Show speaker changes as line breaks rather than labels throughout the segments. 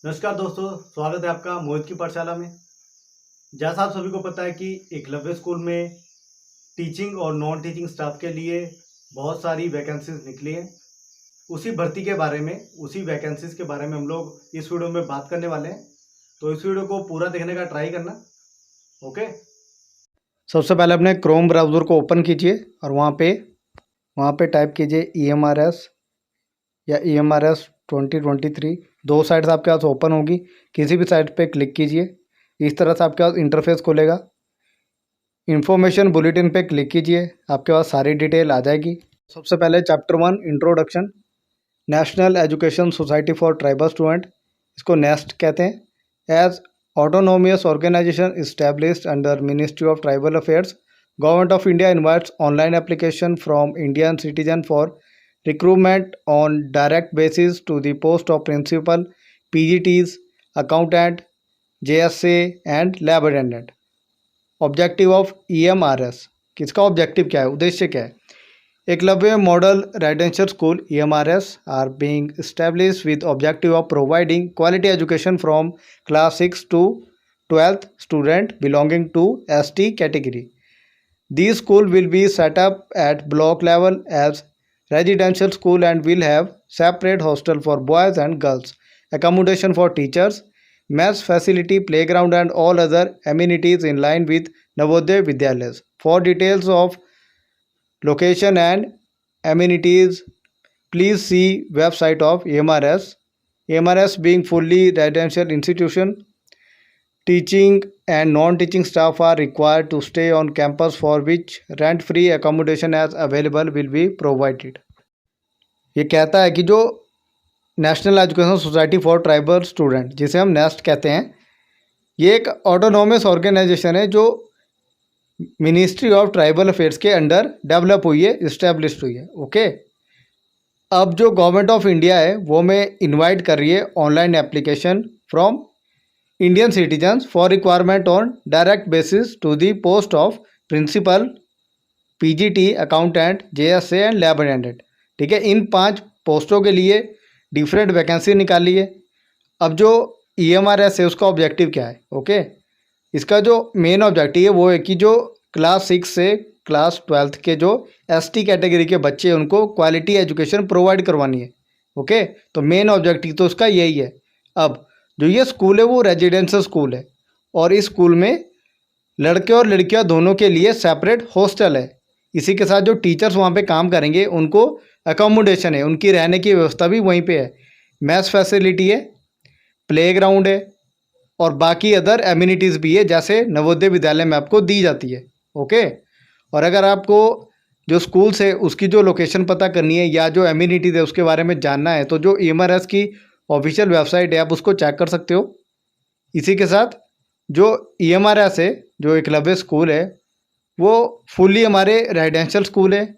नमस्कार दोस्तों, स्वागत है आपका मोहित की पाठशाला में। जैसा आप सभी को पता है कि एकलव्य स्कूल में टीचिंग और नॉन टीचिंग स्टाफ के लिए बहुत सारी वैकेंसीज निकली हैं। उसी भर्ती के बारे में, उसी वैकेंसीज के बारे में हम लोग इस वीडियो में बात करने वाले हैं। तो इस वीडियो को पूरा देखने का ट्राई करना। ओके, सबसे पहले अपने क्रोम ब्राउज़र को ओपन कीजिए और वहाँ पे टाइप कीजिए EMRS या EMRS 2023। दो साइट्स आपके पास ओपन होगी, किसी भी साइट पे क्लिक कीजिए। इस तरह से आपके पास इंटरफेस खुलेगा। इन्फॉर्मेशन बुलेटिन पे क्लिक कीजिए, आपके पास सारी डिटेल आ जाएगी। सबसे पहले chapter 1 introduction, national education society for tribal student, इसको नेस्ट कहते हैं। As autonomous organization established under ministry of tribal affairs, government of India invites online application from Indian citizen for recruitment on direct basis to the post of principal, PGTs, accountant, JSA and lab attendant. Objective of EMRS, किसका objective क्या है, उद्देश्य क्या है? Eklavya model residential school EMRS are being established with objective of providing quality education from class 6 to 12th student belonging to ST category. These school will be set up at block level as residential school and will have separate hostel for boys and girls, accommodation for teachers, mess facility, playground and all other amenities in line with Navodaya Vidyalayas. For details of location and amenities, please see website of EMRS. EMRS being fully residential institution, teaching and non-teaching staff are required to stay on campus, for which rent-free accommodation as available will be provided. ये कहता है कि जो national education society for tribal student, जिसे हम nest कहते हैं, ये एक ऑटोनोमस ऑर्गेनाइजेशन है जो मिनिस्ट्री ऑफ ट्राइबल अफेयर्स के अंडर डेवलप हुई है, इस्टेब्लिश्ड हुई है। ओके, अब जो गवर्नमेंट ऑफ इंडिया है वो में इनवाइट कर रही है online application from Indian citizens for requirement on direct basis to the post of principal, PGT, accountant, JSA and lab attendant. ठीक है, इन 5 पोस्टों के लिए डिफरेंट वैकेंसी निकाली है। अब जो EMRS है उसका ऑब्जेक्टिव क्या है? ओके, इसका जो मेन ऑब्जेक्टिव है वो है कि जो क्लास 6 से क्लास 12th के जो ST कैटेगरी के बच्चे हैं उनको क्वालिटी एजुकेशन प्रोवाइड करवानी है। ओके, तो मेन ऑब्जेक्टिव तो उसका यही है। अब जो ये स्कूल है वो रेजिडेंशियल स्कूल है और इस स्कूल में लड़के और लड़कियां दोनों के लिए सेपरेट हॉस्टल है। इसी के साथ जो टीचर्स वहाँ पे काम करेंगे उनको अकोमोडेशन है, उनकी रहने की व्यवस्था भी वहीं पे है। मैथ्स फैसिलिटी है, प्लेग्राउंड है और बाकी अदर एम्यूनिटीज़ भी है जैसे नवोदय विद्यालय में आपको दी जाती है। ओके, और अगर आपको जो स्कूल से उसकी जो लोकेशन पता करनी है या जो एम्यूनिटीज़ है उसके बारे में जानना है तो जो EMRS की ऑफिशियल वेबसाइट है आप उसको चेक कर सकते हो। इसी के साथ जो EMRS है, जो एकलव्य स्कूल है, वो फुल्ली हमारे रेजिडेंशियल स्कूल है,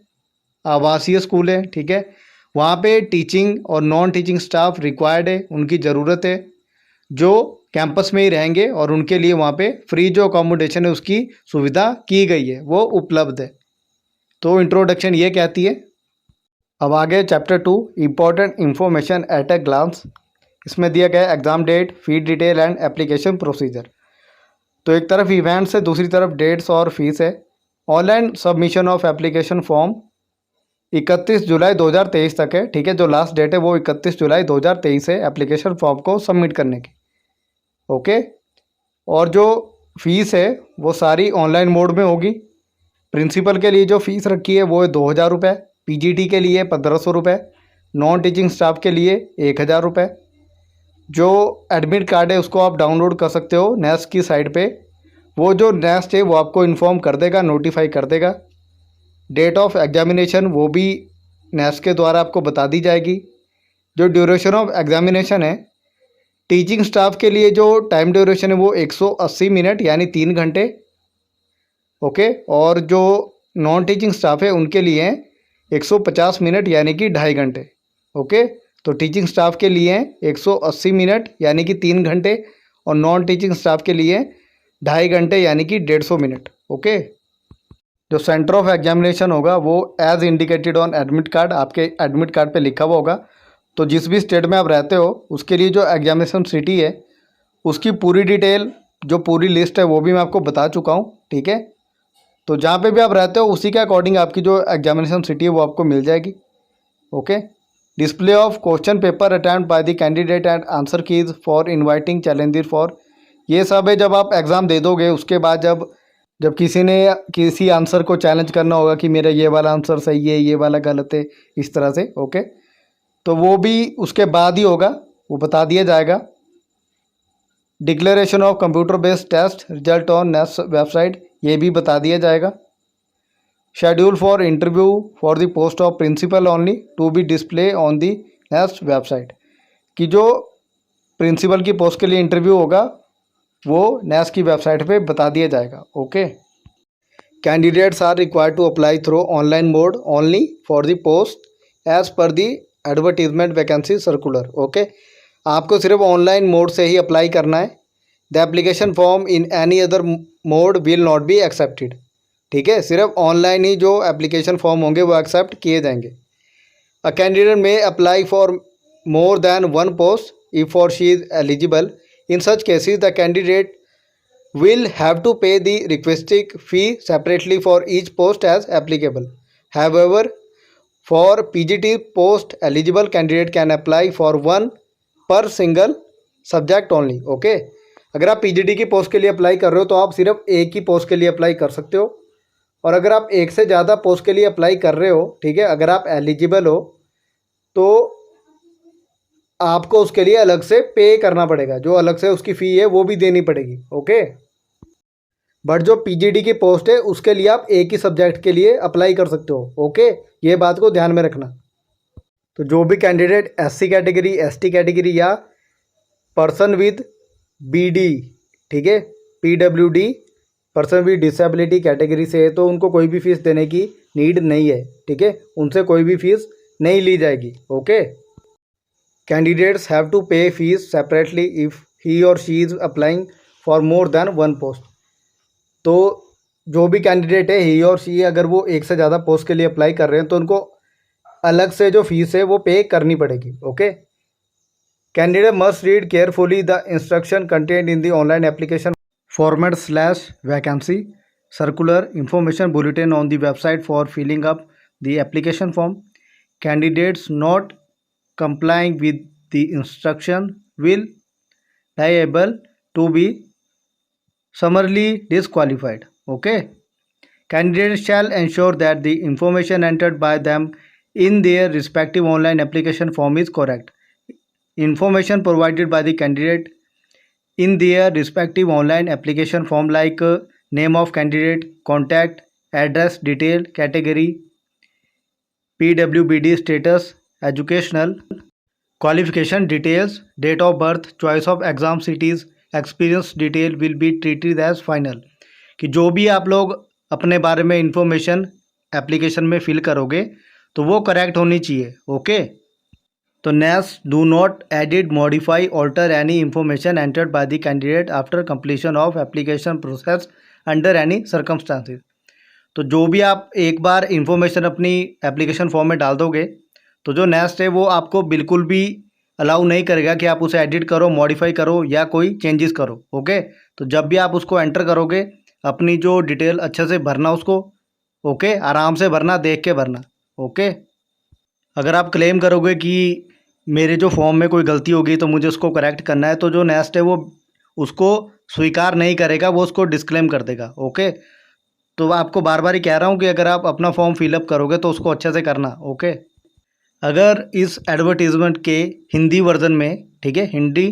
आवासीय स्कूल है। ठीक है, वहाँ पे टीचिंग और नॉन टीचिंग स्टाफ रिक्वायर्ड है, उनकी ज़रूरत है, जो कैंपस में ही रहेंगे और उनके लिए वहाँ पे फ्री जो अकोमोडेशन है उसकी सुविधा की गई है, वो उपलब्ध है। तो इंट्रोडक्शन ये कहती है। अब आगे chapter 2 important information at a glance, इसमें दिया गया exam date, fee detail and application procedure. तो एक तरफ इवेंट्स है, दूसरी तरफ डेट्स और फीस है। Online submission of application form 31 July 2023 तक है। ठीक है, जो लास्ट डेट है वो 31 जुलाई 2023 है एप्लीकेशन फॉर्म को सबमिट करने की। ओके, और जो फीस है वो सारी ऑनलाइन मोड में होगी। प्रिंसिपल के लिए जो फीस रखी है वो है 2000 रुपये, PGT के लिए 1500 रुपये, नॉन टीचिंग स्टाफ के लिए 1000 रुपये। जो एडमिट कार्ड है उसको आप डाउनलोड कर सकते हो नेस्ट की साइट पे। वो जो नेस्ट है वो आपको इन्फॉर्म कर देगा, नोटिफाई कर देगा। डेट ऑफ एग्जामिनेशन वो भी नेस्ट के द्वारा आपको बता दी जाएगी। जो ड्यूरेशन ऑफ एग्जामिनेशन है, टीचिंग स्टाफ के लिए जो टाइम ड्यूरेशन है वो 180 मिनट यानी 3 घंटे। ओके, और जो नॉन टीचिंग स्टाफ है उनके लिए 150 मिनट यानी कि 2.5 घंटे। ओके, तो टीचिंग स्टाफ के लिए 180 मिनट यानी कि 3 घंटे और नॉन टीचिंग स्टाफ के लिए 2.5 घंटे यानी कि 150 मिनट। ओके, जो सेंटर ऑफ एग्जामिनेशन होगा वो as indicated on admit card, आपके एडमिट कार्ड पे लिखा हुआ होगा।
तो जिस भी स्टेट में आप रहते हो उसके लिए जो एग्जामिनेशन सिटी है उसकी पूरी डिटेल, जो पूरी लिस्ट है वो भी मैं आपको बता चुका हूँ, ठीक है। तो जहाँ पे भी आप रहते हो उसी के अकॉर्डिंग आपकी जो एग्जामिनेशन सिटी है वो आपको मिल जाएगी, okay. Display of question paper attempt bye the candidate and answer keys for inviting challenger for, ये सब है जब आप एग्ज़ाम दे दोगे उसके बाद जब किसी ने किसी आंसर को चैलेंज करना होगा कि मेरा ये वाला आंसर सही है, ये वाला गलत है, इस तरह से, ओके। तो वो भी उसके बाद ही होगा, वो बता दिया जाएगा। Declaration of computer based test result on next website, ये भी बता दिया जाएगा। Schedule for interview for the post of principal only to be display on the next website, कि जो प्रिंसिपल की पोस्ट के लिए इंटरव्यू होगा वो नेक्स्ट की वेबसाइट पे बता दिया जाएगा, okay. Candidates are required to apply through online mode only for the post as per the advertisement vacancy circular, okay. आपको सिर्फ ऑनलाइन मोड से ही अप्लाई करना है। The application form in any other mode will not be accepted, ठीक है। सिर्फ online ही जो एप्लीकेशन फॉर्म होंगे वो एक्सेप्ट किए जाएंगे। A candidate may apply for more than one post if or she is eligible. In such cases, the candidate will have to pay the requested fee separately for each post as applicable. However, for PGT post, eligible candidate can apply for one per single subject only. Okay? अगर आप PGT की post के लिए apply कर रहे हो तो आप सिर्फ एक ही पोस्ट के लिए अप्लाई कर सकते हो, और अगर आप एक से ज़्यादा पोस्ट के लिए अप्लाई कर रहे हो, ठीक है, अगर आप एलिजिबल हो तो आपको उसके लिए अलग से पे करना पड़ेगा, जो अलग से उसकी फ़ी है वो भी देनी पड़ेगी, ओके। बट जो पीजीडी की पोस्ट है उसके लिए आप एक ही सब्जेक्ट के लिए अप्लाई कर सकते हो, ओके। ये बात को ध्यान में रखना। तो जो भी candidate SC category, ST category या पर्सन विद बीडी, ठीक है, PWD, person with disability category से है तो उनको कोई भी फीस देने की नीड नहीं है, ठीक है, उनसे कोई भी फीस नहीं ली जाएगी, okay. Candidates have to pay fees separately if he or she is applying for more than one post. तो जो भी कैंडिडेट है ही और शी, अगर वो एक से ज़्यादा पोस्ट के लिए अप्लाई कर रहे हैं तो उनको अलग से जो फीस है वो पे करनी पड़ेगी, okay. Candidate must read carefully the instruction content in the online application format slash vacancy circular information bulletin on the website for filling up the application form. Candidates not complying with the instruction will liable to be summarily disqualified, okay. Candidates shall ensure that the information entered by them in their respective online application form is correct. Information provided by the candidate in their respective online application form like name of candidate, contact, address, detail, category, PWBD status, educational qualification details, date of birth, choice of exam cities, experience detail will be treated as final, कि जो भी आप लोग अपने बारे में information application में fill करोगे तो वो करेक्ट होनी चाहिए, ओके। तो next, do not edit, modify, alter any information entered by the candidate after completion of application process under any circumstances. तो जो भी आप एक बार इंफॉर्मेशन अपनी एप्लीकेशन फॉर्म में डाल दोगे तो जो नेक्स्ट है वो आपको बिल्कुल भी अलाउ नहीं करेगा कि आप उसे एडिट करो, मॉडिफाई करो या कोई चेंजेस करो, ओके। तो जब भी आप उसको एंटर करोगे अपनी जो डिटेल अच्छे से भरना उसको, ओके, आराम से भरना, देख के भरना, ओके। अगर आप क्लेम करोगे कि मेरे जो फॉर्म में कोई गलती होगी तो मुझे उसको करेक्ट करना है, तो जो नेक्स्ट है वो उसको स्वीकार नहीं करेगा, वो उसको डिस्क्लेम कर देगा, ओके। तो आपको बार बार ही कह रहा हूँ कि अगर आप अपना फॉर्म फिलअप करोगे तो उसको अच्छे से करना, ओके। अगर इस एडवर्टीज़मेंट के हिंदी वर्जन में, ठीक है, हिंदी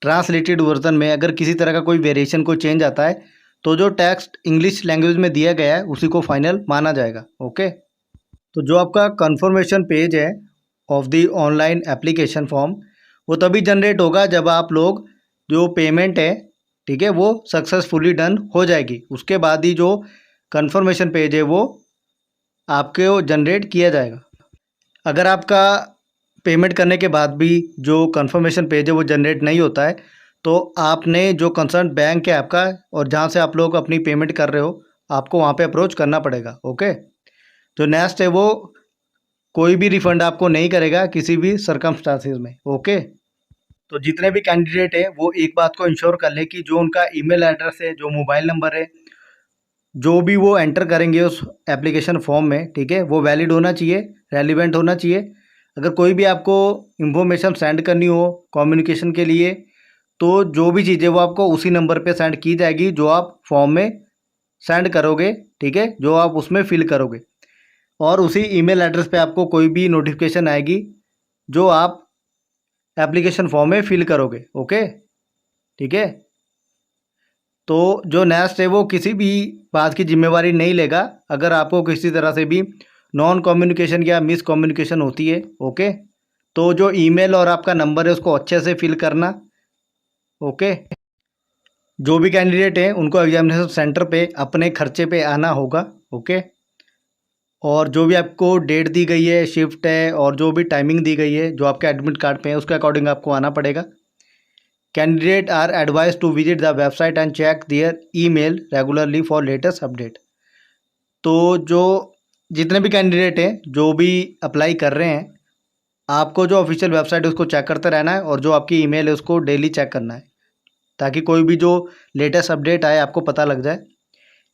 ट्रांसलेटेड वर्जन में अगर किसी तरह का कोई वेरिएशन, कोई चेंज आता है तो जो टेक्स्ट इंग्लिश लैंग्वेज में दिया गया है उसी को फाइनल माना जाएगा, ओके। तो जो आपका कंफर्मेशन पेज है of the online application form वो तभी जनरेट होगा जब आप लोग जो पेमेंट है, ठीक है, वो सक्सेसफुली डन हो जाएगी, उसके बाद ही जो कंफर्मेशन पेज है वो आपके जनरेट किया जाएगा। अगर आपका पेमेंट करने के बाद भी जो कंफर्मेशन पेज है वो जनरेट नहीं होता है तो आपने जो कंसर्न बैंक है आपका और जहाँ से आप लोग अपनी पेमेंट कर रहे हो आपको वहाँ पे अप्रोच करना पड़ेगा, ओके। जो नेक्स्ट है वो कोई भी रिफंड आपको नहीं करेगा किसी भी सर्कमस्टांसिस में। ओके, तो जितने भी कैंडिडेट है वो एक बात को इंश्योर कर ले कि जो उनका ईमेल एड्रेस है, जो मोबाइल नंबर है, जो भी वो एंटर करेंगे उस एप्लीकेशन फॉर्म में, ठीक है, वो वैलिड होना चाहिए, रेलिवेंट होना चाहिए। अगर कोई भी आपको इंफॉर्मेशन सेंड करनी हो कम्युनिकेशन के लिए, तो जो भी चीज़ें वो आपको उसी नंबर पे सेंड की जाएगी जो आप फॉर्म में सेंड करोगे, ठीक है, जो आप उसमें फिल करोगे। और उसी ईमेल एड्रेस पे आपको कोई भी नोटिफिकेशन आएगी जो आप एप्लीकेशन फॉर्म में फिल करोगे। ओके, ठीक है। तो जो नेक्स्ट है वो किसी भी बात की जिम्मेवारी नहीं लेगा अगर आपको किसी तरह से भी नॉन कम्युनिकेशन या मिस कम्युनिकेशन होती है। ओके, तो जो ईमेल और आपका नंबर है उसको अच्छे से फिल करना। ओके, जो भी कैंडिडेट हैं उनको एग्जामिनेशन सेंटर पे अपने खर्चे पे आना होगा। ओके, और जो भी आपको डेट दी गई है, शिफ्ट है और जो भी टाइमिंग दी गई है जो आपके एडमिट कार्ड पे है उसके अकॉर्डिंग आपको आना पड़ेगा। Candidate are advise to visit the website and check their email regularly for latest update. तो जो जितने भी कैंडिडेट हैं जो भी अप्लाई कर रहे हैं, आपको जो ऑफिशियल वेबसाइट है उसको चेक करते रहना है और जो आपकी ईमेल है उसको डेली चेक करना है ताकि कोई भी जो लेटेस्ट अपडेट आए आपको पता लग जाए।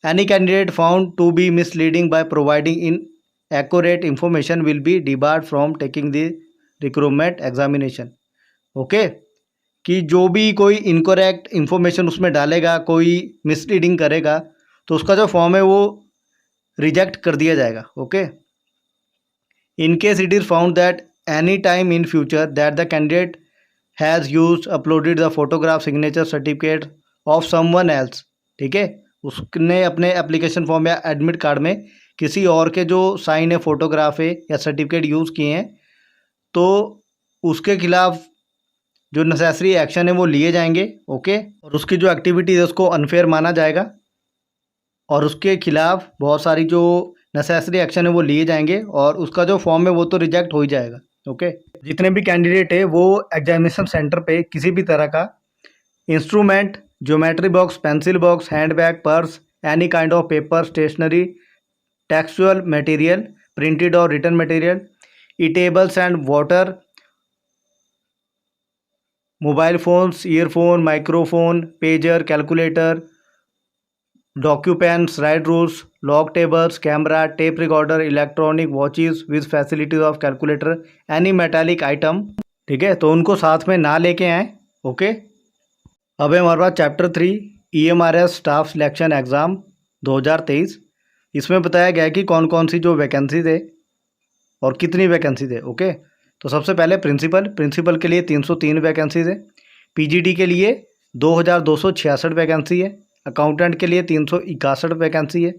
Any candidate found to be misleading by providing in accurate information will be debarred from taking the recruitment examination. Okay, कि जो भी कोई इनकरेक्ट इन्फॉर्मेशन उसमें डालेगा, कोई मिसलीडिंग करेगा, तो उसका जो फॉर्म है वो रिजेक्ट कर दिया जाएगा। Okay, in case it is found that any time in future that the candidate has use uploaded the photograph signature certificate of someone else, ठीक है, उसने अपने एप्लीकेशन फॉर्म या एडमिट कार्ड में किसी और के जो साइन है, फोटोग्राफ है या सर्टिफिकेट यूज़ किए हैं, तो उसके खिलाफ जो नेसेसरी एक्शन है वो लिए जाएंगे। ओके, और उसकी जो एक्टिविटीज़ है उसको अनफेयर माना जाएगा और उसके खिलाफ बहुत सारी जो नेसेसरी एक्शन है वो लिए जाएंगे और उसका जो फॉर्म है वो तो रिजेक्ट हो ही जाएगा। ओके, जितने भी कैंडिडेट है वो एग्जामिनेशन सेंटर पे किसी भी तरह का instrument, geometry box, pencil box, hand bag, purse, any kind of paper, stationery, textual material, printed or written material, eatables and water, mobile phones, earphone, microphone, pager, calculator, documents, slide rules, log tables, camera, tape recorder, electronic watches with facilities of calculator, any metallic item, ठीक है, तो उनको साथ में ना लेके आएँ। Okay, अब है हमारे पास chapter 3 EMRS staff selection exam 2023। इसमें बताया गया है कि कौन कौन सी जो वैकेंसीज है और कितनी वैकेंसीज है। ओके, तो सबसे पहले प्रिंसिपल के लिए 303 वैकेंसीज है, PGT के लिए 2266 वैकेंसी है, अकाउंटेंट के लिए 361 वैकेंसी है,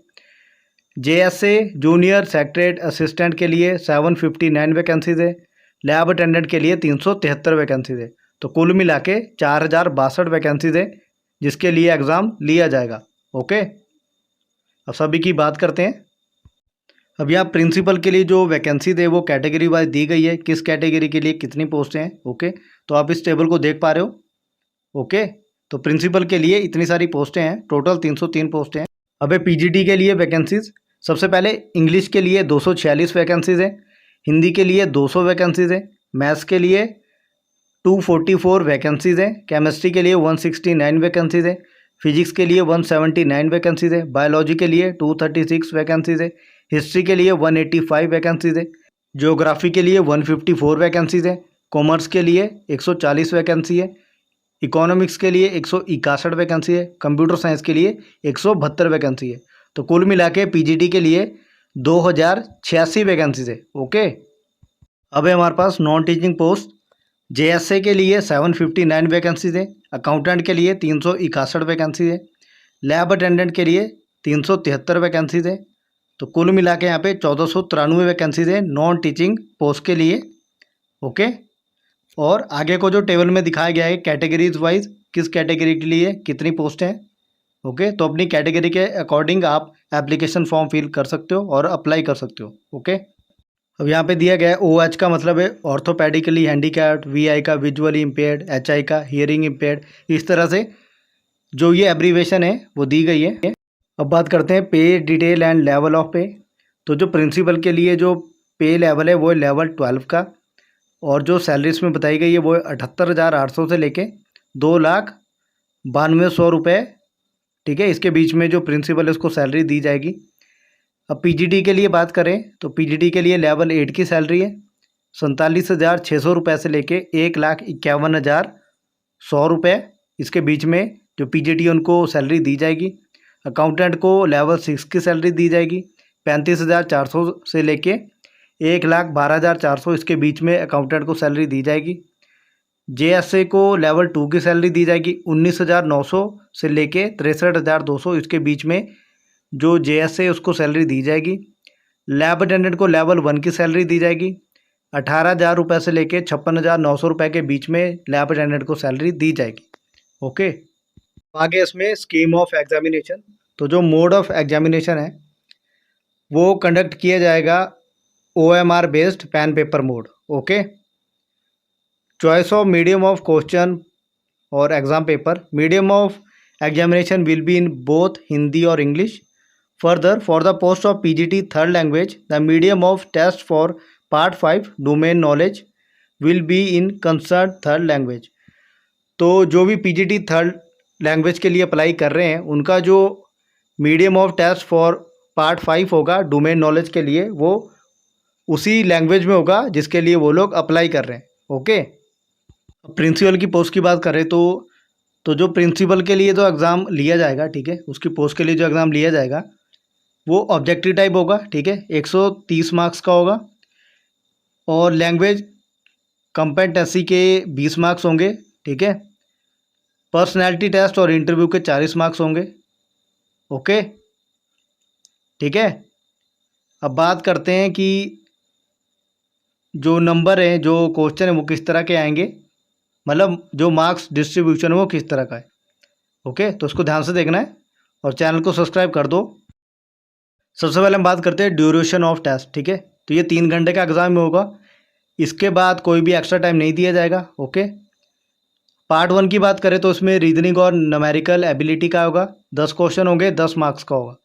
JSA जूनियर सेक्रेटरीट असिस्टेंट के लिए 759 वैकेंसीज है, लैब अटेंडेंट के लिए 373 वैकेंसीज है। तो कुल मिला के 4062 वैकेंसीज है जिसके लिए एग्ज़ाम लिया जाएगा। ओके, अब सभी की बात करते हैं। अब यहाँ प्रिंसिपल के लिए जो वैकेंसी है वो कैटेगरी वाइज दी गई है, किस कैटेगरी के लिए कितनी पोस्टें हैं। ओके, तो आप इस टेबल को देख पा रहे हो। ओके, तो प्रिंसिपल के लिए इतनी सारी पोस्टें हैं, टोटल 303 पोस्टें हैं। अब PGT के लिए वैकेंसीज, सबसे पहले इंग्लिश के लिए 246 वैकेंसीज है, हिंदी के लिए 200 वैकेंसीज है, मैथ्स के लिए 244 वैकेंसीज है, केमिस्ट्री के लिए 169 वैकेंसीज है, फिजिक्स के लिए 179 वैकेंसीज है, बायोलॉजी के लिए 236 वैकेंसीज है, हिस्ट्री के लिए 185 वैकेंसीज है, ज्योग्राफी के लिए 154 वैकेंसीज है, कॉमर्स के लिए 140 वैकेंसी है, इकोनॉमिक्स के लिए 161 वैकेंसी है, कंप्यूटर साइंस के लिए 172 वैकेंसी है। तो कुल मिला के PGT के लिए 2086 वैकेंसीज है। ओके, अब है हमारे पास नॉन टीचिंग पोस्ट, JSA के लिए 759 वैकेंसीज है, अकाउंटेंट के लिए 361 वैकेंसी है, लैब अटेंडेंट के लिए 373 वैकेंसीज है। तो कुल मिला के यहाँ पे 1493 वैकेंसीज है नॉन टीचिंग पोस्ट के लिए। ओके, और आगे को जो टेबल में दिखाया गया है कैटेगरीज वाइज किस कैटेगरी के लिए कितनी पोस्ट हैं। ओके, तो अपनी कैटेगरी के अकॉर्डिंग आप एप्लीकेशन फॉर्म फिल कर सकते हो और अप्लाई कर सकते हो। ओके, अब यहाँ पे दिया गया है OH का मतलब है ऑर्थोपेडिकली हैंडीकैप्ड, VI का विजुअली इम्पेयर्ड, HI का हियरिंग इम्पेयर्ड, इस तरह से जो ये एब्रीवेशन है वो दी गई है। अब बात करते हैं पे डिटेल एंड लेवल ऑफ पे। तो जो प्रिंसिपल के लिए जो पे लेवल है वो है लेवल 12 का, और जो सैलरी इसमें बताई गई है वो है 78,800 से लेके 2,92,100 रुपये, ठीक है। इसके बीच में जो प्रिंसिपल है उसको सैलरी दी जाएगी। अब पीजीटी के लिए बात करें तो पीजीटी के लिए लेवल 8 की सैलरी है 47,600 रुपये से लेके 1,51,100 रुपये। इसके बीच में जो पीजीटी उनको सैलरी दी जाएगी। अकाउंटेंट को लेवल 6 की सैलरी दी जाएगी 35,400 से लेके 1,12,400, इसके बीच में अकाउंटेंट को सैलरी दी जाएगी। जेएसए को लेवल 2 की सैलरी दी जाएगी 19,900 से लेके 63,200, इसके बीच में जो जेएसए उसको सैलरी दी जाएगी। लैब अटेंडेंट को लेवल 1 की सैलरी दी जाएगी 18,000 रुपये से लेके 56,900 रुपये के बीच में लैब अटेंडेंट को सैलरी दी जाएगी। ओके, आगे इसमें स्कीम ऑफ एग्जामिनेशन। तो जो मोड ऑफ एग्जामिनेशन है वो कंडक्ट किया जाएगा OMR based pen paper mode. Okay, choice of medium of question और exam paper, medium of examination will be in both Hindi और English. Further, for the post of PGT third language the medium of test for part 5 domain knowledge will be in concern third language. तो जो भी PGT third language के लिए apply कर रहे हैं उनका जो medium of test for part 5 होगा डोमेन नॉलेज के लिए, वो उसी लैंग्वेज में होगा जिसके लिए वो लोग अप्लाई कर रहे हैं। ओके, प्रिंसिपल की पोस्ट की बात करें तो जो प्रिंसिपल के लिए जो एग्ज़ाम लिया जाएगा, ठीक है, उसकी पोस्ट के लिए जो एग्ज़ाम लिया जाएगा वो ऑब्जेक्टिव टाइप होगा, ठीक है, 130 मार्क्स का होगा। और लैंग्वेज कॉम्पिटेंसी के 20 मार्क्स होंगे, ठीक है। पर्सनैलिटी टेस्ट और इंटरव्यू के 40 मार्क्स होंगे। ओके, ठीक है। अब बात करते हैं कि जो नंबर है, जो क्वेश्चन है वो किस तरह के आएंगे, मतलब जो मार्क्स डिस्ट्रीब्यूशन है वो किस तरह का है। ओके, तो उसको ध्यान से देखना है और चैनल को सब्सक्राइब कर दो। सबसे पहले हम बात करते हैं ड्यूरेशन ऑफ टेस्ट, ठीक है। तो ये 3 घंटे का एग्जाम में होगा, इसके बाद कोई भी एक्स्ट्रा टाइम नहीं दिया जाएगा। ओके, पार्ट 1 की बात करें तो इसमें रीजनिंग और न्यूमेरिकल एबिलिटी का होगा, 10 क्वेश्चन होंगे, 10 मार्क्स का होगा।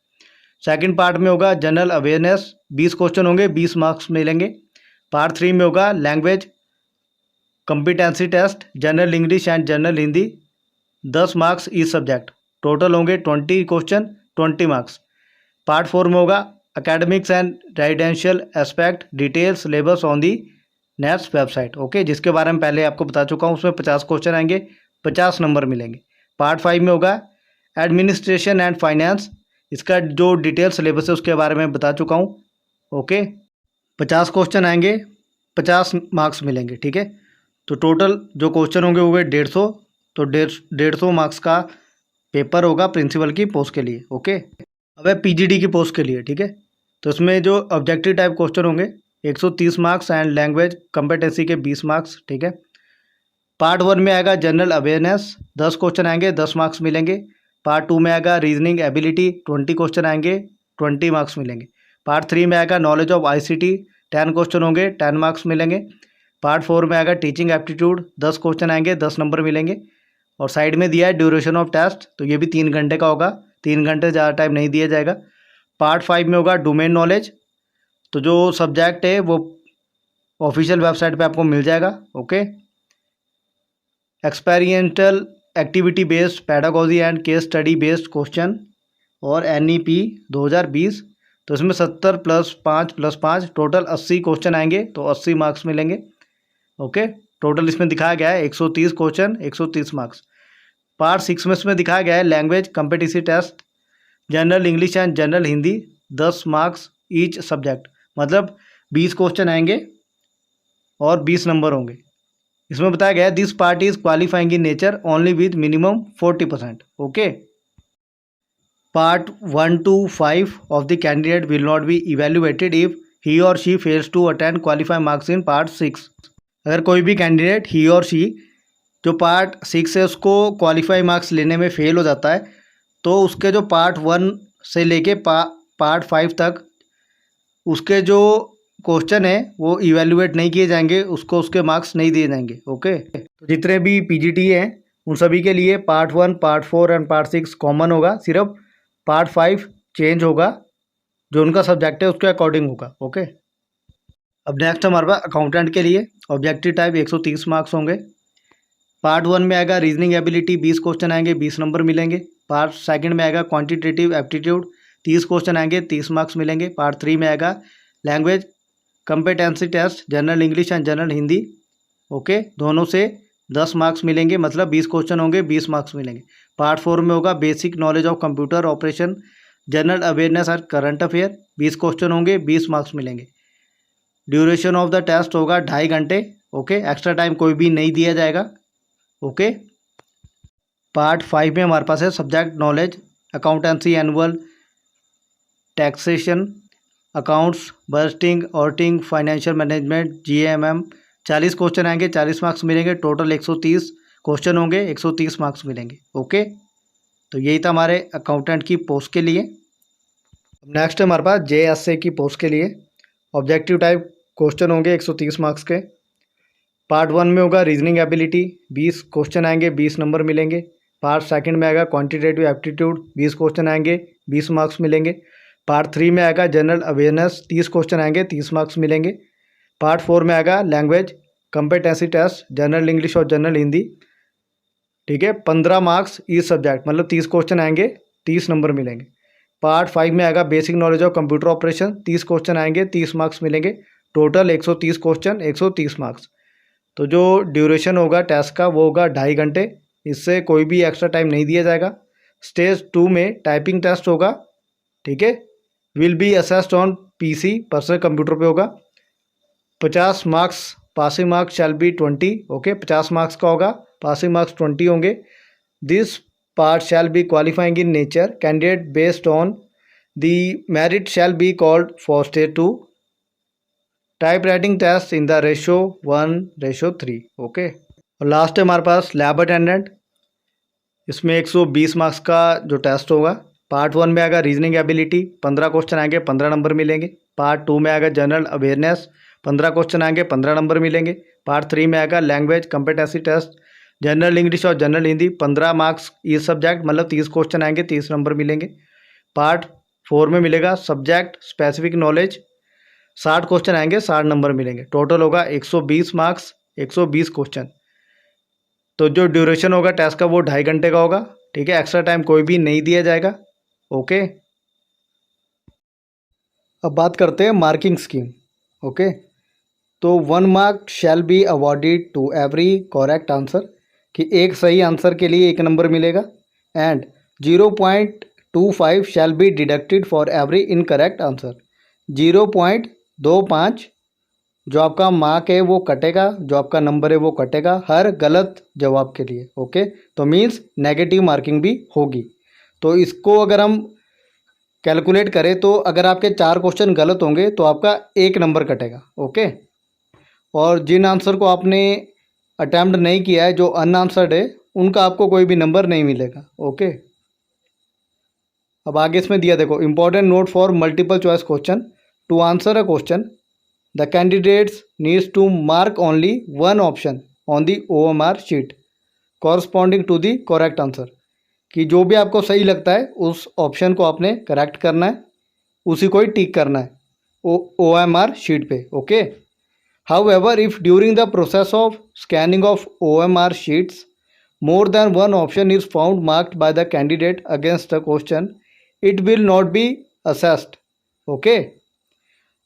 सेकंड पार्ट में होगा जनरल अवेयरनेस, 20 क्वेश्चन होंगे, 20 मार्क्स मिलेंगे। पार्ट 3 में होगा language competency test, general English and general Hindi, 10 marks each subject, total होंगे 20 क्वेश्चन, 20 मार्क्स। पार्ट 4 में होगा academics and residential aspect, detail syllabus on the nets website. Okay, जिसके बारे में पहले आपको बता चुका हूँ, उसमें 50 क्वेश्चन आएंगे, 50 नंबर मिलेंगे। पार्ट 5 में होगा एडमिनिस्ट्रेशन एंड फाइनेंस, इसका जो डिटेल सिलेबस है उसके बारे में बता चुका हूँ। ओके, 50 क्वेश्चन आएंगे, 50 मार्क्स मिलेंगे, ठीक है। तो टोटल जो क्वेश्चन होंगे वो 150, तो 150 मार्क्स का पेपर होगा प्रिंसिपल की पोस्ट के लिए। ओके, अब है पीजीडी की पोस्ट के लिए, ठीक है। तो इसमें जो ऑब्जेक्टिव टाइप क्वेश्चन होंगे 130 मार्क्स एंड लैंग्वेज कॉम्पिटेंसी के 20 मार्क्स, ठीक है। पार्ट 1 में आएगा जनरल अवेयरनेस, 10 क्वेश्चन आएंगे, 10 मार्क्स मिलेंगे। पार्ट 2 में आएगा रीजनिंग एबिलिटी, 20 क्वेश्चन आएंगे, 20 मार्क्स मिलेंगे। पार्ट 3 में आएगा नॉलेज ऑफ आईसीटी, 10 क्वेश्चन होंगे, 10 मार्क्स मिलेंगे। पार्ट 4 में आएगा टीचिंग एप्टीट्यूड, 10 क्वेश्चन आएंगे, 10 नंबर मिलेंगे। और साइड में दिया है ड्यूरेशन ऑफ टेस्ट, तो ये भी 3 घंटे का होगा, 3 घंटे ज़्यादा टाइम नहीं दिया जाएगा। पार्ट 5 में होगा डोमेन नॉलेज, तो जो सब्जेक्ट है वो ऑफिशियल वेबसाइट पे आपको मिल जाएगा। Okay, experimental activity based pedagogy and case study based question और NEP 2020, तो इसमें 70 + 5 + 5 टोटल 80 क्वेश्चन आएंगे, तो 80 मार्क्स मिलेंगे। ओके, टोटल इसमें दिखाया गया है 130 क्वेश्चन, 130 मार्क्स। पार्ट 6 में इसमें दिखाया गया है language competency test, general English and general Hindi, 10 marks each subject, मतलब 20 क्वेश्चन आएंगे और 20 नंबर होंगे। इसमें बताया गया है this part is qualifying in nature only with minimum 40%। Okay, part 1 to 5 of the candidate will not be evaluated if he or she fails to attend qualify marks in part 6। अगर कोई भी candidate he or she जो part 6 है उसको qualify marks लेने में fail हो जाता है, तो उसके जो पार्ट 1 से लेके पार्ट 5 तक उसके जो क्वेश्चन है वो इवेल्युएट नहीं किए जाएंगे, उसको उसके मार्क्स नहीं दिए जाएंगे। ओके, तो जितने भी पीजीटी हैं उन सभी के लिए part 1, part 4 and part 6 common होगा, सिर्फ पार्ट 5 चेंज होगा, जो उनका सब्जेक्ट है उसके अकॉर्डिंग होगा। ओके। अब नेक्स्ट हमारे पास अकाउंटेंट के लिए ऑब्जेक्टिव टाइप 130 मार्क्स होंगे। पार्ट 1 में आएगा रीजनिंग एबिलिटी, 20 क्वेश्चन आएंगे, 20 नंबर मिलेंगे। पार्ट 2 में आएगा क्वांटिटेटिव एप्टीट्यूड, 30 क्वेश्चन आएंगे, 30 मार्क्स मिलेंगे। पार्ट 3 में आएगा language competency test, general English and general Hindi, okay, दोनों से 10 मार्क्स मिलेंगे, मतलब 20 क्वेश्चन होंगे, 20 मार्क्स मिलेंगे। पार्ट 4 में होगा basic knowledge of computer operation, general awareness and current affair, 20 question होंगे, 20 मार्क्स मिलेंगे। ड्यूरेशन ऑफ द टेस्ट होगा 2.5 घंटे, ओके, एक्स्ट्रा टाइम कोई भी नहीं दिया जाएगा, ओके। पार्ट 5 में हमारे पास है subject knowledge, accountancy, annual, taxation, accounts, budgeting, auditing, financial management, GMM, 40 question आएंगे, 40 मार्क्स मिलेंगे। टोटल 130 क्वेश्चन होंगे, 130 मार्क्स मिलेंगे, ओके। तो यही था हमारे अकाउंटेंट की पोस्ट के लिए। नेक्स्ट है हमारे पास जेएसए की पोस्ट के लिए ऑब्जेक्टिव टाइप क्वेश्चन होंगे 130 मार्क्स के। पार्ट 1 में होगा रीजनिंग एबिलिटी, 20 क्वेश्चन आएंगे, 20 नंबर मिलेंगे। पार्ट 2 में आएगा क्वांटिटेटिव एप्टीट्यूड, 20 क्वेश्चन आएंगे, 20 मार्क्स मिलेंगे। पार्ट 3 में आएगा जनरल अवेयरनेस, 30 क्वेश्चन आएंगे, 30 मार्क्स मिलेंगे। पार्ट 4 में आएगा language competency test, general English और जनरल हिंदी, ठीक है, 15 मार्क्स ईच सब्जेक्ट, मतलब 30 क्वेश्चन आएंगे, 30 नंबर मिलेंगे। पार्ट 5 में आएगा basic knowledge of computer operation, 30 question आएंगे, 30 मार्क्स मिलेंगे। Total 130 question, 130 marks. तो जो ड्यूरेशन होगा टेस्ट का वो होगा 2.5 घंटे, इससे कोई भी एक्स्ट्रा टाइम नहीं दिया जाएगा। स्टेज 2 में टाइपिंग टेस्ट होगा, ठीक है, will be assessed on PC, personal computer पे होगा। 50 marks, passing marks shall be 20, okay, 50 marks का होगा, पासिंग मार्क्स 20 होंगे। This part shall be qualifying in nature, candidate based on the merit shall be called for stage 2। Type writing test in the ratio 1:3, okay. और last है हमारे पास lab attendant, इसमें 120 marks का जो test होगा। Part 1 में आएगा रीजनिंग एबिलिटी, 15 क्वेश्चन आएंगे, 15 नंबर मिलेंगे। पार्ट 2 में आएगा जनरल अवेयरनेस, 15 क्वेश्चन आएंगे, 15 नंबर मिलेंगे। पार्ट 3 में आएगा language competency test, general English और जनरल हिंदी, 15 मार्क्स ये सब्जेक्ट, मतलब 30 क्वेश्चन आएंगे, 30 नंबर मिलेंगे। पार्ट 4 में मिलेगा सब्जेक्ट स्पेसिफिक नॉलेज, 60 क्वेश्चन आएंगे, 60 नंबर मिलेंगे। टोटल होगा 120 मार्क्स, 120 क्वेश्चन। तो जो ड्यूरेशन होगा टेस्ट का वो 2.5 घंटे का होगा, ठीक है, एक्स्ट्रा टाइम कोई भी नहीं दिया जाएगा, ओके। अब बात करते हैं मार्किंग स्कीम, ओके। तो 1 mark shall be awarded to every correct answer, कि एक सही आंसर के लिए 1 नंबर मिलेगा। And 0.25 shall be deducted for every incorrect answer, 0.25 जो आपका मार्क है वो कटेगा, जो आपका नंबर है वो कटेगा हर गलत जवाब के लिए, ओके। तो मीन्स नेगेटिव मार्किंग भी होगी। तो इसको अगर हम कैलकुलेट करें तो अगर आपके 4 क्वेश्चन गलत होंगे तो आपका 1 नंबर कटेगा, ओके। और जिन आंसर को आपने अटैम्प्ट नहीं किया है, जो अनआंसर्ड है, उनका आपको कोई भी नंबर नहीं मिलेगा, ओके। अब आगे इसमें दिया देखो, important note for multiple choice question, to answer a question the candidates needs to mark only one option on the OMR sheet corresponding to the correct answer, कि जो भी आपको सही लगता है उस ऑप्शन को आपने करेक्ट करना है, उसी को ही टिक करना है OMR शीट पे, okay. However, if during the process of scanning of OMR sheets, more than one option is found marked by the candidate against the question, it will not be assessed, okay?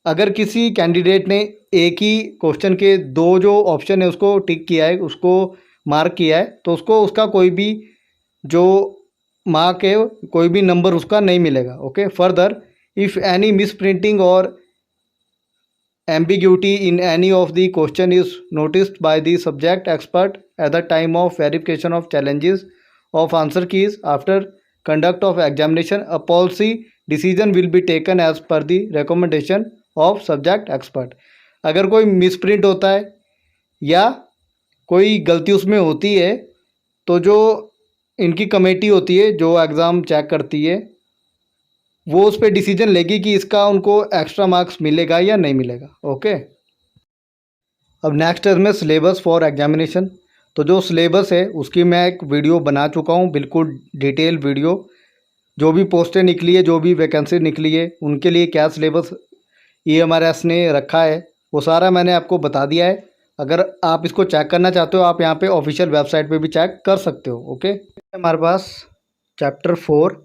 अगर किसी candidate ने एक ही question के 2 जो option है उसको टिक किया है, उसको मार्क किया है, तो उसको उसका कोई भी जो मार्क है, कोई भी नंबर उसका नहीं मिलेगा, okay. Further, if any miss printing और ambiguity in any of the question is noticed by the subject expert at the time of verification of challenges of answer keys after conduct of examination, a policy decision will be taken as per the recommendation of subject expert। अगर कोई misprint होता है या कोई गलती उसमें होती है तो जो इनकी कमेटी होती है जो एग्ज़ाम चेक करती है वो उस पर डिसीजन लेगी कि इसका उनको एक्स्ट्रा मार्क्स मिलेगा या नहीं मिलेगा, ओके। अब नेक्स्ट है इसमें सिलेबस फॉर एग्जामिनेशन। तो जो सिलेबस है उसकी मैं एक वीडियो बना चुका हूँ, बिल्कुल डिटेल वीडियो, जो भी पोस्टें निकली है, जो भी वैकेंसी निकली है, उनके लिए क्या सिलेबस EMRS ने रखा है, वो सारा मैंने आपको बता दिया है। अगर आप इसको चेक करना चाहते हो आप यहाँ पे ऑफिशियल वेबसाइट पे भी चेक कर सकते हो। ओके, हमारे पास chapter 4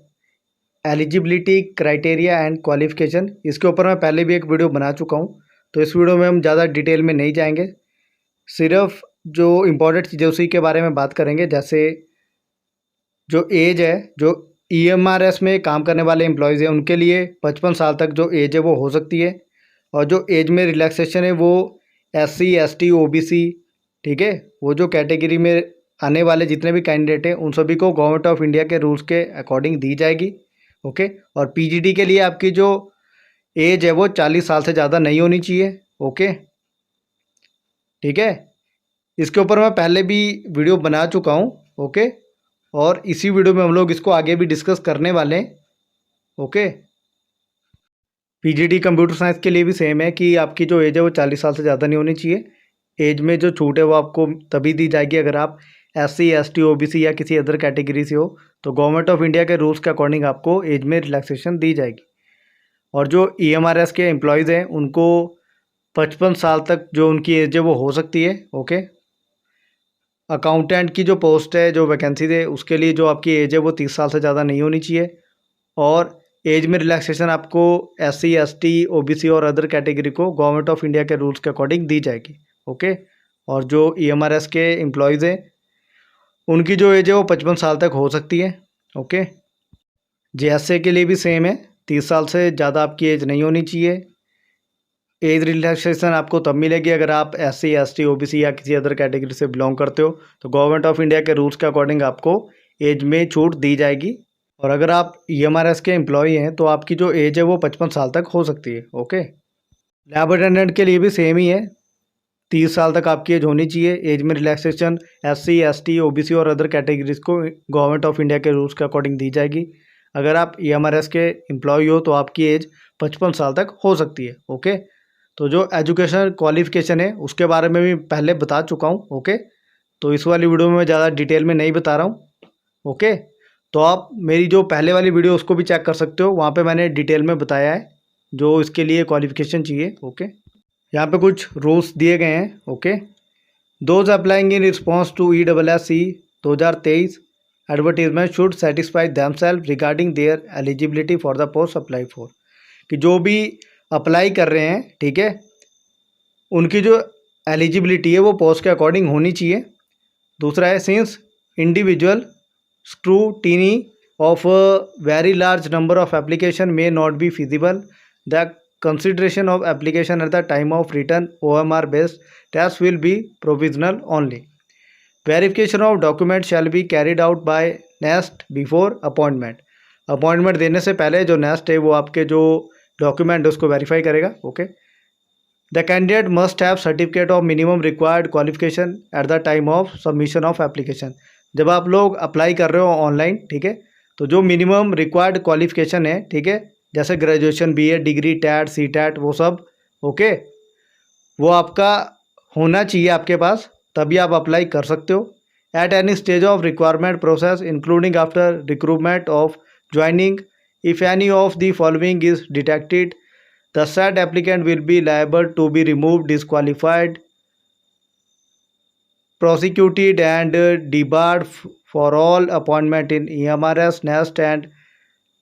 eligibility criteria and qualification, इसके ऊपर मैं पहले भी एक वीडियो बना चुका हूँ, तो इस वीडियो में हम ज़्यादा डिटेल में नहीं जाएंगे, सिर्फ जो इम्पोर्टेंट चीज़ें उसी के बारे में बात करेंगे। जैसे जो एज है, जो EMRS में काम करने वाले एम्प्लॉयज़ हैं उनके लिए 55 साल तक जो एज है वो हो सकती है, और जो एज में रिलैक्सेशन है वो SC ST OBC, ठीक है, वो जो कैटेगरी में आने वाले जितने भी कैंडिडेट हैं उन सभी को गवर्नमेंट ऑफ इंडिया के रूल्स के अकॉर्डिंग दी जाएगी। ओके, और PGD के लिए आपकी जो एज है वो 40 साल से ज़्यादा नहीं होनी चाहिए। ओके, ठीक है, इसके ऊपर मैं पहले भी वीडियो बना चुका हूँ। ओके, और इसी वीडियो में हम लोग इसको आगे भी डिस्कस करने वाले हैं। ओके, PGD कंप्यूटर साइंस के लिए भी सेम है कि आपकी जो एज है वो 40 साल से ज़्यादा नहीं होनी चाहिए। एज में जो छूट है वो आपको तभी दी जाएगी अगर आप SC ST OBC या किसी अदर कैटेगरी से हो, तो गवर्नमेंट ऑफ इंडिया के रूल्स के अकॉर्डिंग आपको एज में रिलैक्सेशन दी जाएगी। और जो EMRS के एम्प्लॉयज़ हैं उनको 55 साल तक जो उनकी एज है वो हो सकती है। ओके, अकाउंटेंट की जो पोस्ट है, जो वैकेंसी है, उसके लिए जो आपकी एज है वो 30 साल से ज़्यादा नहीं होनी चाहिए, और एज में रिलैक्सेशन आपको SC ST OBC और अदर कैटेगरी को गवर्नमेंट ऑफ इंडिया के रूल्स के अकॉर्डिंग दी जाएगी। ओके, और जो EMRS के एम्प्लॉयज़ हैं उनकी जो एज है वो 55 साल तक हो सकती है। ओके, JSA के लिए भी सेम है, 30 साल से ज़्यादा आपकी एज नहीं होनी चाहिए। एज रिलैक्सेशन आपको तब मिलेगी अगर आप SC ST OBC या किसी अदर कैटेगरी से बिलोंग करते हो, तो गवर्नमेंट ऑफ इंडिया के रूल्स के अकॉर्डिंग आपको एज में छूट दी जाएगी। और अगर आप EMRS के एम्प्लॉई हैं तो आपकी जो एज है वो 55 साल तक हो सकती है। ओके, लैब अटेंडेंट के लिए भी सेम ही है, 30 साल तक आपकी एज होनी चाहिए। एज में रिलैक्सेशन SC ST OBC और अदर कैटेगरीज को गवर्नमेंट ऑफ इंडिया के रूल्स के अकॉर्डिंग दी जाएगी। अगर आप EMRS के एम्प्लॉय हो तो आपकी एज 55 साल तक हो सकती है। ओके, तो जो एजुकेशन क्वालिफ़िकेशन है उसके बारे में भी पहले बता चुका हूँ। ओके, तो इस वाली वीडियो में मैं ज़्यादा डिटेल में नहीं बता रहा हूँ। ओके, तो आप मेरी जो पहले वाली वीडियो उसको भी चेक कर सकते हो, वहाँ पे मैंने डिटेल में बताया है जो इसके लिए क्वालिफ़िकेशन चाहिए। ओके, यहाँ पे कुछ रूल्स दिए गए हैं। Okay, those applying in response to ESSC 2023 advertisement should satisfy themselves regarding their eligibility for the post apply for, कि जो भी अप्लाई कर रहे हैं, ठीक है, उनकी जो एलिजिबिलिटी है वो पोस्ट के अकॉर्डिंग होनी चाहिए। दूसरा है, since individual scrutiny of very large number of application may not be feasible, the consideration of application at the time of written OMR based test will be provisional only. Verification of document shall be carried out by NEST before appointment. Appointment देने से पहले जो nest है वो आपके जो document है उसको वेरीफाई करेगा। Okay, the candidate must have certificate of minimum required qualification at the time of submission of application. जब आप लोग अप्लाई कर रहे हो ऑनलाइन, ठीक है, तो जो मिनिमम रिक्वायर्ड क्वालिफिकेशन है, ठीक है, जैसे graduation, BA degree, TET, CTET, वो सब, ओके, वो आपका होना चाहिए आपके पास, तभी आप अप्लाई कर सकते हो। At any stage of requirement process including after recruitment of joining, if any of the following is detected, the said applicant will be liable to be removed, disqualified, prosecuted and debarred for all appointment in EMRS, NEST and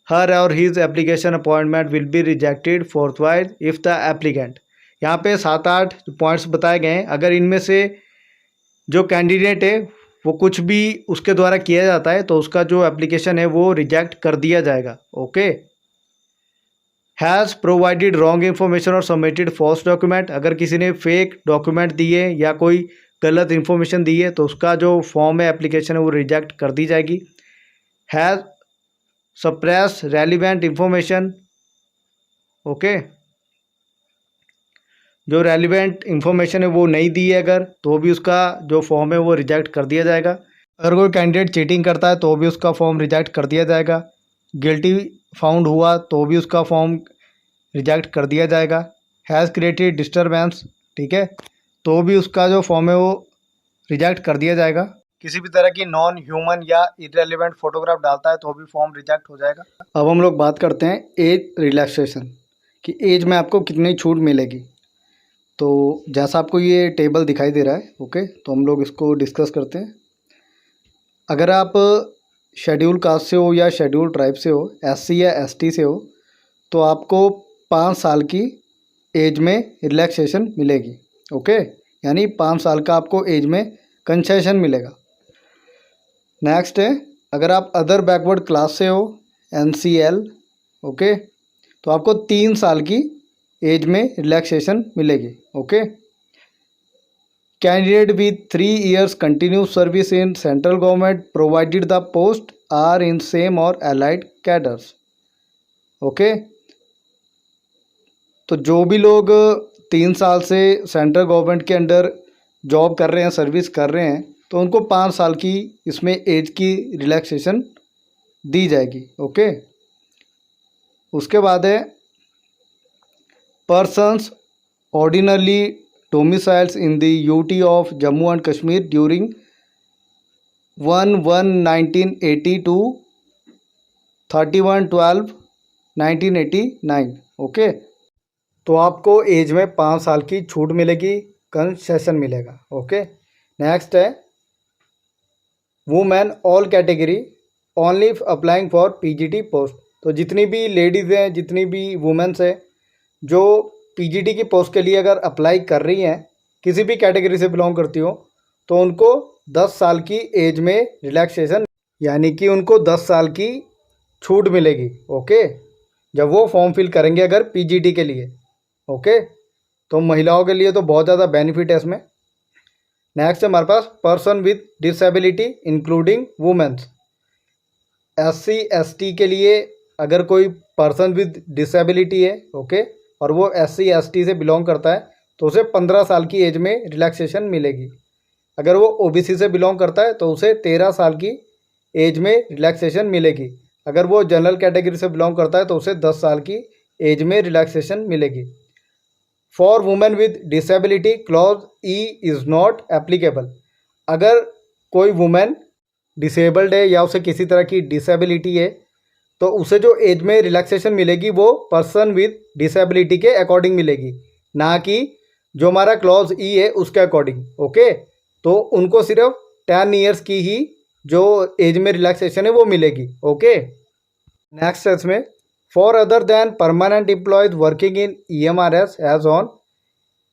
her or his application appointment will be rejected forthwith if the applicant। यहाँ पे 7-8 points बताए गए हैं, अगर इनमें से जो candidate है वो कुछ भी उसके द्वारा किया जाता है तो उसका जो एप्लीकेशन है वो रिजेक्ट कर दिया जाएगा। Okay, has provided wrong information और सबमिटेड फॉल्स डॉक्यूमेंट, अगर किसी ने फेक डॉक्यूमेंट दिए या कोई गलत इन्फॉर्मेशन दी है तो उसका जो फॉर्म है, एप्लीकेशन है, वो रिजेक्ट कर दी जाएगी। Has suppress relevant information, okay, जो रेलिवेंट इंफॉर्मेशन है वो नहीं दी है अगर, तो भी उसका जो फॉर्म है वो रिजेक्ट कर दिया जाएगा। अगर कोई कैंडिडेट चीटिंग करता है तो भी उसका फॉर्म रिजेक्ट कर दिया जाएगा। गिल्टी फाउंड हुआ तो भी उसका फॉर्म रिजेक्ट कर दिया जाएगा। हैज़ क्रिएटेड डिस्टर्बेंस, ठीक है, तो भी उसका जो फॉर्म है वो रिजेक्ट कर दिया जाएगा। किसी भी तरह की नॉन ह्यूमन या इररेलेवेंट फोटोग्राफ डालता है तो भी फॉर्म रिजेक्ट हो जाएगा। अब हम लोग बात करते हैं एज रिलैक्सेशन, कि एज में आपको कितनी छूट मिलेगी। तो जैसा आपको ये टेबल दिखाई दे रहा है, ओके, तो हम लोग इसको डिस्कस करते हैं। अगर आप शेड्यूल कास्ट से हो या शेड्यूल ट्राइब से हो, एससी या एसटी से हो, तो आपको 5 साल की एज में रिलैक्सेशन मिलेगी, ओके, यानी 5 साल का आपको एज में कंसेशन मिलेगा। नेक्स्ट है, अगर आप अदर बैकवर्ड क्लास से हो, एनसीएल, ओके, तो आपको 3 साल की एज में रिलैक्सेशन मिलेगी, okay. Candidate with 3 years continuous service in central government provided the post are in same or allied cadres, okay. तो जो भी लोग 3 साल से सेंट्रल गवर्नमेंट के अंडर जॉब कर रहे हैं, सर्विस कर रहे हैं, तो उनको 5 साल की इसमें एज की रिलैक्सेशन दी जाएगी, ओके। उसके बाद है, persons ordinarily domiciles in the UT of Jammu and Kashmir during 1/1/1980 to 31/12/1989, okay. तो आपको एज में 5 साल की छूट मिलेगी, कंसेशन मिलेगा, ओके। नेक्स्ट है, women all category only applying for PGT post. तो जितनी भी लेडीज़ हैं, जितनी भी वुमेन्स हैं जो पीजीटी की पोस्ट के लिए अगर अप्लाई कर रही हैं, किसी भी कैटेगरी से बिलोंग करती हो, तो उनको 10 साल की एज में रिलैक्सेशन, यानी कि उनको 10 साल की छूट मिलेगी, ओके, जब वो फॉर्म फिल करेंगे अगर पीजीटी के लिए, ओके। तो महिलाओं के लिए तो बहुत ज़्यादा बेनिफिट है इसमें। नेक्स्ट है हमारे पास, person with disability including womens. SC ST के लिए अगर कोई पर्सन विद डिसेबिलिटी है, ओके, और वो एससी एसटी से बिलोंग करता है, तो उसे 15 साल की एज में रिलैक्सेशन मिलेगी। अगर वो ओबीसी से बिलोंग करता है तो उसे 13 साल की एज में रिलैक्सेशन मिलेगी। अगर वो जनरल कैटेगरी से बिलोंग करता है तो उसे 10 साल की एज में रिलैक्सेशन मिलेगी। For women with disability clause E is not applicable. अगर कोई वुमेन डिसेबल्ड है या उसे किसी तरह की डिसेबिलिटी है, तो उसे जो एज में रिलैक्सेशन मिलेगी वो पर्सन विद डिसेबिलिटी के अकॉर्डिंग मिलेगी, ना कि जो हमारा क्लॉज ई है उसके अकॉर्डिंग, ओके। तो उनको सिर्फ 10 years की ही जो एज में रिलैक्सेशन है वो मिलेगी, ओके। नेक्स्ट है इसमें, for other than permanent employs working in EMRS as on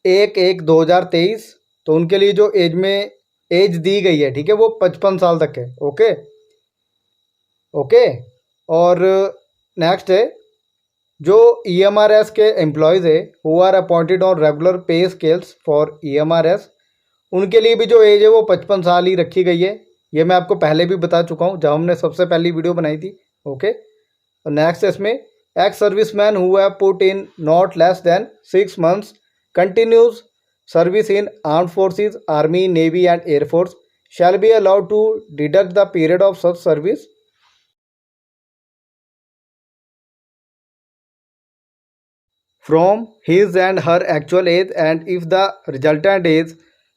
1/1/2023, तो उनके लिए जो एज दी गई है, ठीक है, वो 55 साल तक है, ओके, ओके। और नेक्स्ट है, जो EMRS के एम्प्लॉयज़ है who are appointed on regular pay scales for EMRS, उनके लिए भी जो एज है वो 55 साल ही रखी गई है। ये मैं आपको पहले भी बता चुका हूँ जब हमने सबसे पहली वीडियो बनाई थी, ओके। और नेक्स्ट इसमें, ex service man who have put in not less than 6 months continuous service in armed forces, army, navy and air force shall be allowed to deduct the period of such service from his and her actual age, and if the resultant age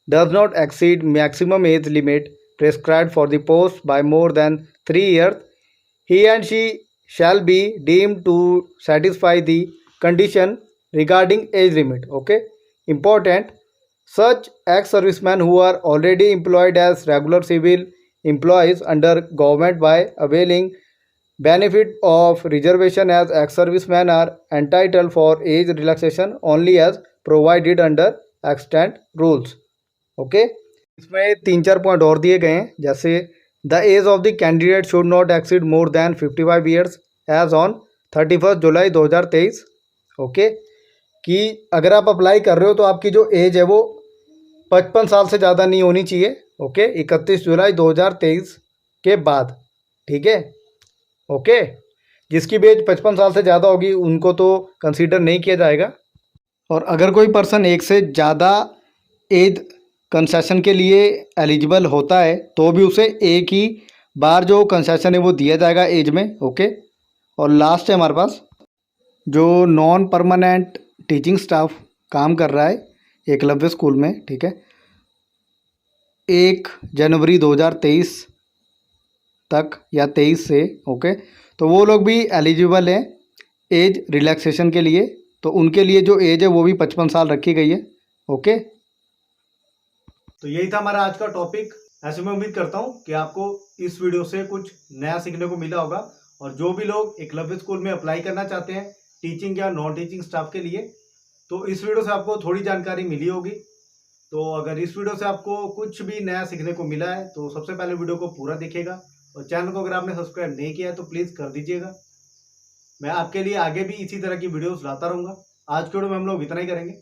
does not exceed maximum age limit prescribed for the post by more than 3 years, he and she shall be deemed to satisfy the condition regarding age limit, okay. Important, such ex-servicemen who are already employed as regular civil employees under government by availing benefit of reservation as ex-servicemen are entitled for age relaxation only as provided under extant rules, okay. इसमें 3-4 point और दिए गए हैं, जैसे the age of the candidate should not exceed more than 55 years age on 31 July 2023, okay, कि अगर आप apply कर रहे हो तो आपकी जो एज है वो 55 साल से ज़्यादा नहीं होनी चाहिए, ओके, 31 जुलाई 2023 के बाद, ठीक है, ओके। जिसकी भी एज 55 साल से ज़्यादा होगी उनको तो कंसीडर नहीं किया जाएगा। और अगर कोई पर्सन एक से ज़्यादा एज कंसेशन के लिए एलिजिबल होता है तो भी उसे एक ही बार जो कंसेशन है वो दिया जाएगा एज में, ओके। और लास्ट है हमारे पास, जो नॉन परमानेंट टीचिंग स्टाफ काम कर रहा है एकलव्य स्कूल में, ठीक है, 1 जनवरी 2023 तक या 23 से, ओके, तो वो लोग भी एलिजिबल हैं एज रिलैक्सेशन के लिए। तो उनके लिए जो एज है वो भी 55 साल रखी गई है, ओके।
तो यही था हमारा आज का टॉपिक। ऐसे मैं उम्मीद करता हूँ कि आपको इस वीडियो से कुछ नया सीखने को मिला होगा, और जो भी लोग एकलव्य स्कूल में अप्लाई करना चाहते हैं टीचिंग या नॉन टीचिंग स्टाफ के लिए, तो इस वीडियो से आपको थोड़ी जानकारी मिली होगी। तो अगर इस वीडियो से आपको कुछ भी नया सीखने को मिला है तो सबसे पहले वीडियो को पूरा देखिएगा, और चैनल को अगर आपने सब्सक्राइब नहीं किया है तो प्लीज़ कर दीजिएगा। मैं आपके लिए आगे भी इसी तरह की वीडियोस लाता रहूँगा। आज के वीडियो में हम लोग इतना ही करेंगे।